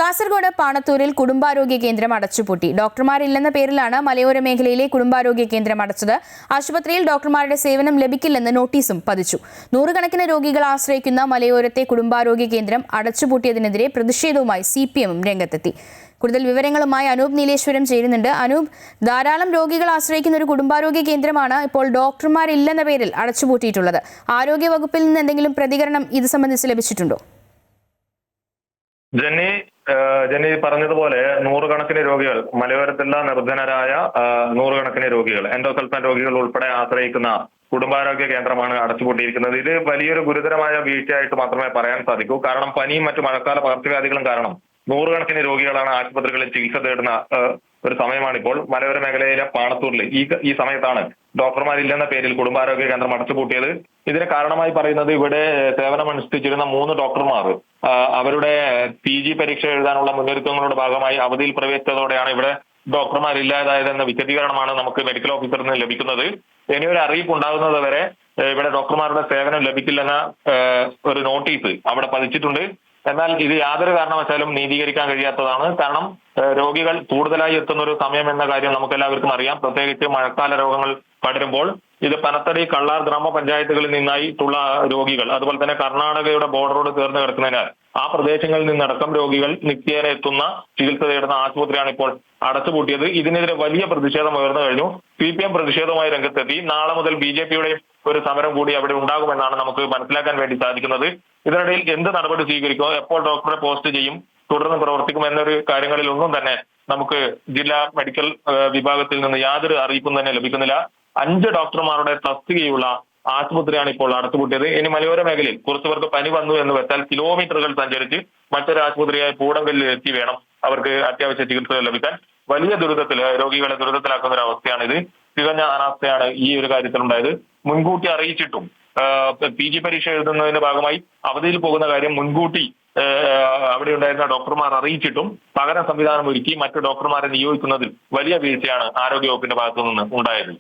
കാസർഗോഡ് പാണത്തൂരിൽ കുടുംബാരോഗ്യ കേന്ദ്രം അടച്ചുപൂട്ടി. ഡോക്ടർമാരില്ലെന്ന പേരിലാണ് മലയോര മേഖലയിലെ കുടുംബാരോഗ്യ കേന്ദ്രം അടച്ചത്. ആശുപത്രിയിൽ ഡോക്ടർമാരുടെ സേവനം ലഭിക്കില്ലെന്ന് നോട്ടീസും പതിച്ചു. നൂറുകണക്കിന് രോഗികൾ ആശ്രയിക്കുന്ന മലയോരത്തെ കുടുംബാരോഗ്യ കേന്ദ്രം അടച്ചുപൂട്ടിയതിനെതിരെ പ്രതിഷേധവുമായി CPM രംഗത്തെത്തി. കൂടുതൽ വിവരങ്ങളുമായി അനൂപ് നീലേശ്വരം ചേരുന്നുണ്ട്. അനൂപ്, ധാരാളം രോഗികൾ ആശ്രയിക്കുന്ന ഒരു കുടുംബാരോഗ്യ കേന്ദ്രമാണ് ഇപ്പോൾ ഡോക്ടർമാരില്ലെന്ന പേരിൽ അടച്ചുപൂട്ടിയിട്ടുള്ളത്. ആരോഗ്യ വകുപ്പിൽ നിന്ന് എന്തെങ്കിലും പ്രതികരണം ഇത് സംബന്ധിച്ച് ലഭിച്ചിട്ടുണ്ടോ? ജെന്നി പറഞ്ഞതുപോലെ നൂറുകണക്കിന് രോഗികൾ, മലയോരത്തുള്ള നിർധനരായ നൂറുകണക്കിന് രോഗികൾ, എൻഡോസൾഫാൻ രോഗികൾ ഉൾപ്പെടെ ആശ്രയിക്കുന്ന കുടുംബാരോഗ്യ കേന്ദ്രമാണ് അടച്ചുപൂട്ടിയിരിക്കുന്നത്. ഇത് വലിയൊരു ഗുരുതരമായ വീഴ്ചയായിട്ട് മാത്രമേ പറയാൻ സാധിക്കൂ. കാരണം പനിയും മറ്റു മഴക്കാല പകർച്ചവ്യാധികളും കാരണം നൂറുകണക്കിന് രോഗികളാണ് ആശുപത്രികളിൽ ചികിത്സ തേടുന്ന ഒരു സമയമാണിപ്പോൾ. മലയോര മേഖലയിലെ പാണത്തൂരിൽ ഈ സമയത്താണ് ഡോക്ടർമാരില്ലെന്ന പേരിൽ കുടുംബാരോഗ്യ കേന്ദ്രം അടച്ചുപൂട്ടിയത്. ഇതിന് കാരണമായി പറയുന്നത് ഇവിടെ സേവനമനുഷ്ഠിച്ചിരുന്ന 3 ഡോക്ടർമാർ അവരുടെ PG പരീക്ഷ എഴുതാനുള്ള മുന്നൊരുക്കങ്ങളുടെ ഭാഗമായി അവധിയിൽ പ്രവേശിച്ചതോടെയാണ് ഇവിടെ ഡോക്ടർമാരില്ലാതായതെന്ന വിശദീകരണമാണ് നമുക്ക് മെഡിക്കൽ ഓഫീസറിൽ നിന്ന് ലഭിക്കുന്നത്. ഇനിയൊരു അറിയിപ്പ് ഉണ്ടാകുന്നത് വരെ ഇവിടെ ഡോക്ടർമാരുടെ സേവനം ലഭിക്കില്ലെന്ന ഒരു നോട്ടീസ് അവിടെ പതിച്ചിട്ടുണ്ട്. എന്നാൽ ഇത് യാതൊരു കാരണവശാലും നീതീകരിക്കാൻ കഴിയാത്തതാണ്. കാരണം രോഗികൾ കൂടുതലായി എത്തുന്ന ഒരു സമയം എന്ന കാര്യം നമുക്ക് എല്ലാവർക്കും അറിയാം. പ്രത്യേകിച്ച് മഴക്കാല രോഗങ്ങൾ പടരുമ്പോൾ ഇത് പനത്തടി, കള്ളാർ ഗ്രാമപഞ്ചായത്തുകളിൽ നിന്നായിട്ടുള്ള രോഗികൾ, അതുപോലെ തന്നെ കർണാടകയുടെ ബോർഡറോട് ചേർന്ന് കിടക്കുന്നതിനാൽ ആ പ്രദേശങ്ങളിൽ നിന്നടക്കം രോഗികൾ നിത്യേന എത്തുന്ന ചികിത്സ തേടുന്ന ആശുപത്രിയാണ് ഇപ്പോൾ അടച്ചുപൂട്ടിയത്. ഇതിനെതിരെ വലിയ പ്രതിഷേധം ഉയർന്നു കഴിഞ്ഞു. CPM പ്രതിഷേധവുമായി രംഗത്തെത്തി. നാളെ മുതൽ BJPയുടെ ഒരു സമരം കൂടി അവിടെ ഉണ്ടാകുമെന്നാണ് നമുക്ക് മനസ്സിലാക്കാൻ വേണ്ടി സാധിക്കുന്നത്. ഇതിനിടയിൽ എന്ത് നടപടി സ്വീകരിക്കുമോ, എപ്പോൾ ഡോക്ടറെ പോസ്റ്റ് ചെയ്യും, തുടർന്ന് പ്രവർത്തിക്കും എന്നൊരു കാര്യങ്ങളിൽ ഒന്നും തന്നെ നമുക്ക് ജില്ലാ മെഡിക്കൽ വിഭാഗത്തിൽ നിന്ന് യാതൊരു അറിയിപ്പും തന്നെ ലഭിക്കുന്നില്ല. 5 ഡോക്ടർമാരുടെ തസ്തികയുള്ള ആശുപത്രിയാണ് ഇപ്പോൾ അടച്ചുപൂട്ടിയത്. ഇനി മലയോര മേഖലയിൽ കുറച്ചു പേർക്ക് പനി വന്നു എന്ന് വെച്ചാൽ കിലോമീറ്ററുകൾ സഞ്ചരിച്ച് മറ്റൊരു ആശുപത്രിയായ പൂടങ്കല്ലിൽ എത്തി വേണം അവർക്ക് അത്യാവശ്യ ചികിത്സ ലഭിക്കാൻ. വലിയ ദുരിതത്തിൽ രോഗികളെ ദുരിതത്തിലാക്കുന്ന ഒരു അവസ്ഥയാണിത്. തികഞ്ഞ അനാസ്ഥയാണ് ഈ ഒരു കാര്യത്തിലുണ്ടായത്. മുൻകൂട്ടി അറിയിച്ചിട്ടും PG പരീക്ഷ എഴുതുന്നതിന്റെ ഭാഗമായി അവധിയിൽ പോകുന്ന കാര്യം മുൻകൂട്ടി അവിടെ ഉണ്ടായിരുന്ന ഡോക്ടർമാർ അറിയിച്ചിട്ടും പകരം സംവിധാനം ഒരുക്കി മറ്റു ഡോക്ടർമാരെ നിയോഗിക്കുന്നതിൽ വലിയ വീഴ്ചയാണ് ആരോഗ്യവകുപ്പിന്റെ ഭാഗത്തു നിന്ന് ഉണ്ടായത്.